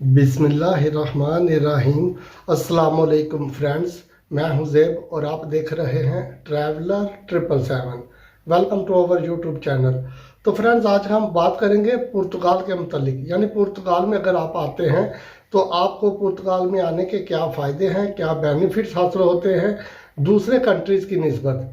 बिस्मिल्लाहिर्रहमानिर्रहीम। अस्सलाम वालेकुम फ्रेंड्स, मैं हूं ज़ेब और आप देख रहे हैं traveller 777। Welcome to our YouTube channel. तो फ्रेंड्स, आज हम बात करेंगे पुर्तगाल के मतलब, यानी पुर्तगाल में अगर आप आते हैं तो आपको पुर्तगाल में आने के क्या फ़ायदे हैं, क्या बेनिफिट्स हासिल होते हैं दूसरे कंट्रीज़ की निस्बत।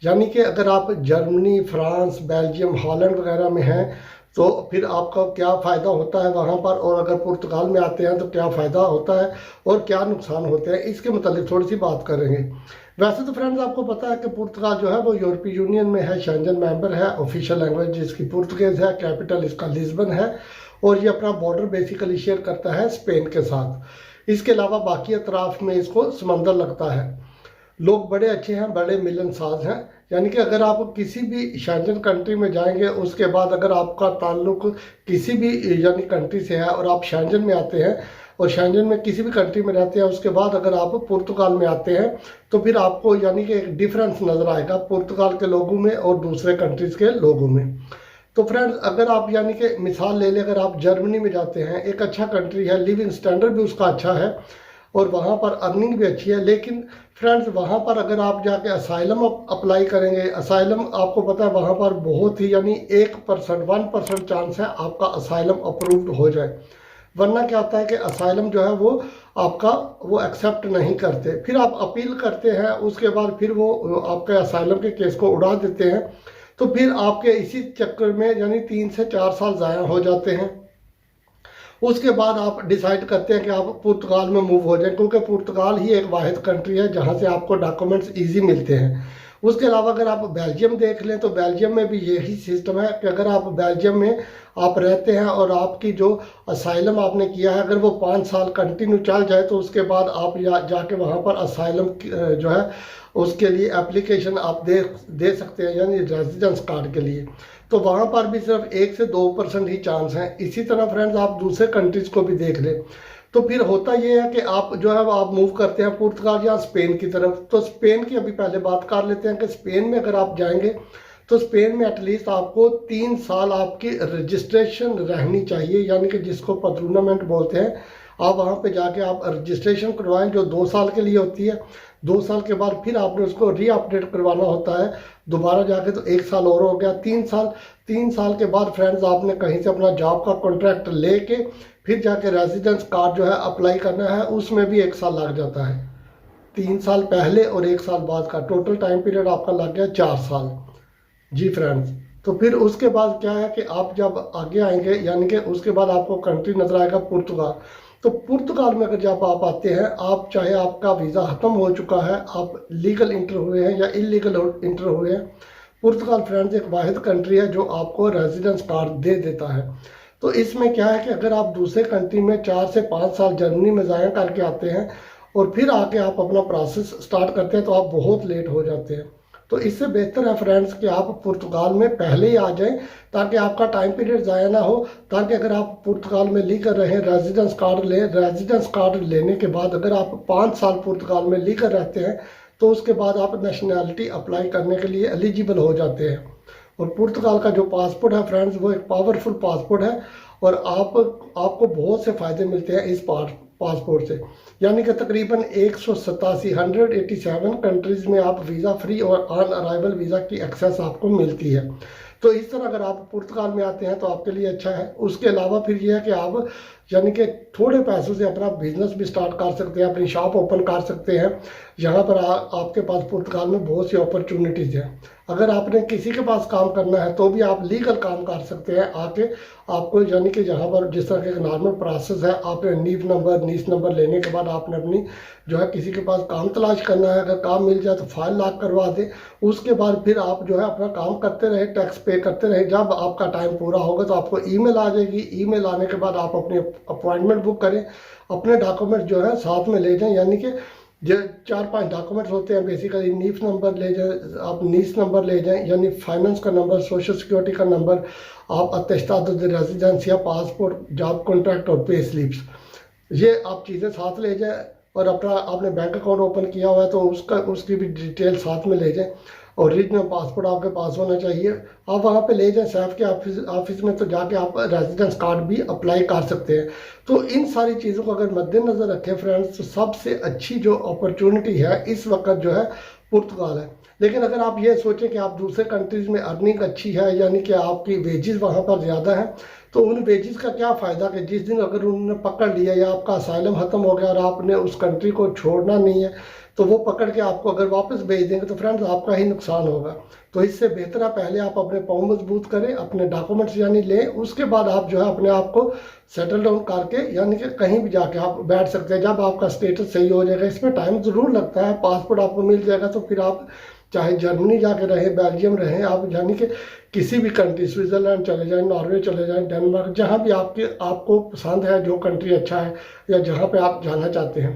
यानी कि अगर आप जर्मनी, फ्रांस, बेल्जियम, हॉलैंड वगैरह में हैं तो फिर आपका क्या फ़ायदा होता है वहाँ पर, और अगर पुर्तगाल में आते हैं तो क्या फ़ायदा होता है और क्या नुकसान होते हैं, इसके मतलब थोड़ी सी बात करेंगे। वैसे तो फ्रेंड्स, आपको पता है कि पुर्तगाल जो है वो यूरोपीय यूनियन में है, शेंजन मेंबर है। ऑफिशियल लैंग्वेज जिसकी पुर्तगीज़ है, कैपिटल इसका लिस्बन है और ये अपना बॉर्डर बेसिकली शेयर करता है स्पेन के साथ। इसके अलावा बाकी अतराफ में इसको समंदर लगता है। लोग बड़े अच्छे हैं, बड़े मिलनसार हैं। यानी कि अगर आप किसी भी शेंजन कंट्री में जाएंगे, उसके बाद अगर आपका ताल्लुक किसी भी यानी कंट्री से है और आप शेंजन में आते हैं और शेंजन में किसी भी कंट्री में रहते हैं, उसके बाद अगर आप पुर्तगाल में आते हैं तो फिर आपको यानी कि एक डिफरेंस नज़र आएगा पुर्तगाल के लोगों में और दूसरे कंट्रीज़ के लोगों में। तो फ्रेंड्स, अगर आप यानी कि मिसाल ले लें, अगर आप जर्मनी में जाते हैं, एक अच्छा कंट्री है, लिविंग स्टैंडर्ड भी उसका अच्छा है और वहाँ पर अर्निंग भी अच्छी है। लेकिन फ्रेंड्स, वहाँ पर अगर आप जाके असाइलम अप्लाई करेंगे, असाइलम आपको पता है वहाँ पर बहुत ही यानी 1% चांस है आपका असाइलम अप्रूव्ड हो जाए। वरना क्या होता है कि असाइलम जो है वो आपका वो एक्सेप्ट नहीं करते, फिर आप अपील करते हैं, उसके बाद फिर वो आपके असाइलम के केस को उड़ा देते हैं। तो फिर आपके इसी चक्कर में यानी 3 से 4 साल ज़ाया हो जाते हैं। उसके बाद आप डिसाइड करते हैं कि आप पुर्तगाल में मूव हो जाएं, क्योंकि पुर्तगाल ही एक वाहिद कंट्री है जहां से आपको डॉक्यूमेंट्स इजी मिलते हैं। उसके अलावा अगर आप बेल्जियम देख लें तो बेल्जियम में भी यही सिस्टम है कि अगर आप बेल्जियम में आप रहते हैं और आपकी जो असाइलम आपने किया है अगर वो 5 साल कंटिन्यू चल जाए तो उसके बाद आप जाके वहाँ पर असाइलम जो है उसके लिए एप्लीकेशन आप दे सकते हैं, यानी रेजिडेंस कार्ड के लिए। तो वहाँ पर भी सिर्फ 1 से 2% ही चांस हैं। इसी तरह फ्रेंड्स, आप दूसरे कंट्रीज़ को भी देख लें तो फिर होता ये है कि आप जो है आप मूव करते हैं पुर्तगाल या स्पेन की तरफ। तो स्पेन की अभी पहले बात कर लेते हैं कि स्पेन में अगर आप जाएंगे तो स्पेन में एटलीस्ट आपको 3 साल आपकी रजिस्ट्रेशन रहनी चाहिए, यानी कि जिसको पद्रूनामेंट बोलते हैं। आप वहाँ पे जाके आप रजिस्ट्रेशन करवाएं जो 2 साल के लिए होती है। 2 साल के बाद फिर आपने उसको रीअपडेट करवाना होता है दोबारा जाके, तो 1 साल और हो गया 3 साल। 3 साल के बाद फ्रेंड्स, आपने कहीं से अपना जॉब का कॉन्ट्रैक्ट लेके फिर जाके रेजिडेंस कार्ड जो है अप्लाई करना है, उसमें भी 1 साल लग जाता है। 3 साल पहले और 1 साल बाद का टोटल टाइम पीरियड आपका लग गया 4 साल। जी फ्रेंड्स, तो फिर उसके बाद क्या है कि आप जब आगे आएंगे यानी कि उसके बाद आपको कंट्री नजर आएगा पुर्तगाल। तो पुर्तगाल में अगर जब आप आते हैं, आप चाहे आपका वीज़ा ख़त्म हो चुका है, आप लीगल इंटर हुए हैं या इलीगल इंटर हुए हैं, पुर्तगाल फ्रेंड्स एक वाहिद कंट्री है जो आपको रेजिडेंस कार्ड दे देता है। तो इसमें क्या है कि अगर आप दूसरे कंट्री में 4 से 5 साल जर्मनी में ज़ाया करके आते हैं और फिर आके आप अपना प्रोसेस स्टार्ट करते हैं तो आप बहुत लेट हो जाते हैं। तो इससे बेहतर है फ्रेंड्स कि आप पुर्तगाल में पहले ही आ जाएं ताकि आपका टाइम पीरियड ज़ाया ना हो। ताकि अगर आप पुर्तगाल में लीगल रहें, रेजिडेंस कार्ड लें, रेजिडेंस कार्ड लेने के बाद अगर आप 5 साल पुर्तगाल में लीगल रहते हैं तो उसके बाद आप नेशनैलिटी अप्लाई करने के लिए एलिजिबल हो जाते हैं। और पुर्तगाल का जो पासपोर्ट है फ्रेंड्स, वो एक पावरफुल पासपोर्ट है और आपको बहुत से फ़ायदे मिलते हैं इस पासपोर्ट से। यानी कि तकरीबन 187 कंट्रीज़ में आप वीज़ा फ्री और ऑन अराइवल वीज़ा की एक्सेस आपको मिलती है। तो इस तरह अगर आप पुर्तगाल में आते हैं तो आपके लिए अच्छा है। उसके अलावा फिर यह है कि आप यानी कि थोड़े पैसों से अपना बिजनेस भी स्टार्ट कर सकते हैं, अपनी शॉप ओपन कर सकते हैं। यहाँ पर आपके पास पुर्तगाल में बहुत सी अपॉर्चुनिटीज़ हैं। अगर आपने किसी के पास काम करना है तो भी आप लीगल काम कर सकते हैं आके। आपको यानी कि यहाँ पर जिस तरह का नॉर्मल प्रोसेस है, आपने नीस नंबर लेने के बाद आपने अपनी जो है किसी के पास काम तलाश करना है। अगर काम मिल जाए तो फाइल लॉक करवा दें। उसके बाद फिर आप जो है अपना काम करते रहे, टैक्स पे करते रहे। जब आपका टाइम पूरा होगा तो आपको ईमेल आ जाएगी। ईमेल आने के बाद आप अपनी अपॉइंटमेंट बुक करें, अपने डॉक्यूमेंट जो है साथ में ले जाएं। यानी कि जो 4-5 डॉक्यूमेंट्स होते हैं बेसिकली, नीस नंबर ले जाएं, आप नीस नंबर ले जाएं यानी फाइनेंस का नंबर, सोशल सिक्योरिटी का नंबर, आप अटेस्टेड रेजिडेंस या पासपोर्ट, जॉब कॉन्ट्रैक्ट और पे स्लिप्स, ये आप चीज़ें साथ ले जाएं। और अपना आपने बैंक अकाउंट ओपन किया हुआ है तो उसकी भी डिटेल साथ में ले जाएं। ओरिजिनल पासपोर्ट आपके पास होना चाहिए। आप वहाँ पे ले जाएं सैफ के ऑफिस में, तो जाके आप रेजिडेंस कार्ड भी अप्लाई कर सकते हैं। तो इन सारी चीज़ों को अगर मद्देनज़र रखें फ्रेंड्स, तो सबसे अच्छी जो अपॉर्चुनिटी है इस वक्त जो है पुर्तगाल है। लेकिन अगर आप ये सोचें कि आप दूसरे कंट्रीज़ में अर्निंग अच्छी है, यानी कि आपकी वेजेस वहाँ पर ज़्यादा है, तो उन वेजेस का क्या फ़ायदा कि जिस दिन अगर उन्होंने पकड़ लिया या आपका असाइलम ख़त्म हो गया और आपने उस कंट्री को छोड़ना नहीं है, तो वो पकड़ के आपको अगर वापस भेज देंगे तो फ्रेंड्स आपका ही नुकसान होगा। तो इससे बेहतर है पहले आप अपने पाँव मजबूत करें, अपने डॉक्यूमेंट्स यानी लें, उसके बाद आप जो है अपने आप को सेटल डाउन करके यानी कि कहीं भी जाके आप बैठ सकते हैं जब आपका स्टेटस सही हो जाएगा। इसमें टाइम ज़रूर लगता है, पासपोर्ट आपको मिल जाएगा तो फिर आप चाहे जर्मनी जाके रहें, बेल्जियम रहें, आप यानी कि किसी भी कंट्री, स्विट्ज़रलैंड चले जाएं, नॉर्वे चले जाएं, डेनमार्क, जहाँ भी आपको पसंद है, जो कंट्री अच्छा है या जहाँ पे आप जाना चाहते हैं।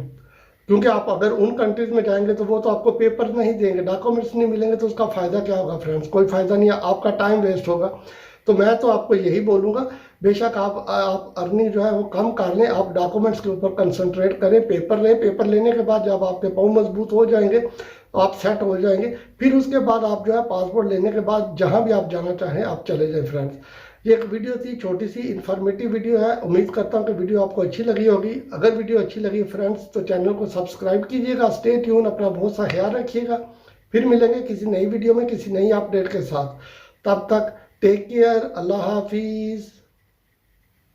क्योंकि आप अगर उन कंट्रीज़ में जाएंगे तो वो तो आपको पेपर नहीं देंगे, डॉक्यूमेंट्स नहीं मिलेंगे, तो उसका फ़ायदा क्या होगा फ्रेंड्स? कोई फ़ायदा नहीं है, आपका टाइम वेस्ट होगा। तो मैं तो आपको यही बोलूँगा, बेशक आप अर्निंग जो है वो कम कर लें, आप डॉक्यूमेंट्स के ऊपर कंसंट्रेट करें, पेपर लें। पेपर लेने के बाद जब आपके पाँव मजबूत हो जाएंगे, आप सेट हो जाएंगे, फिर उसके बाद आप जो है पासपोर्ट लेने के बाद जहाँ भी आप जाना चाहें आप चले जाएं फ्रेंड्स। ये एक वीडियो थी, छोटी सी इन्फॉर्मेटिव वीडियो है। उम्मीद करता हूँ कि वीडियो आपको अच्छी लगी होगी। अगर वीडियो अच्छी लगी फ्रेंड्स तो चैनल को सब्सक्राइब कीजिएगा। स्टे ट्यून, अपना बहुत सा ख्याल रखिएगा। फिर मिलेंगे किसी नई वीडियो में किसी नई अपडेट के साथ। तब तक टेक केयर, अल्लाह हाफिज़।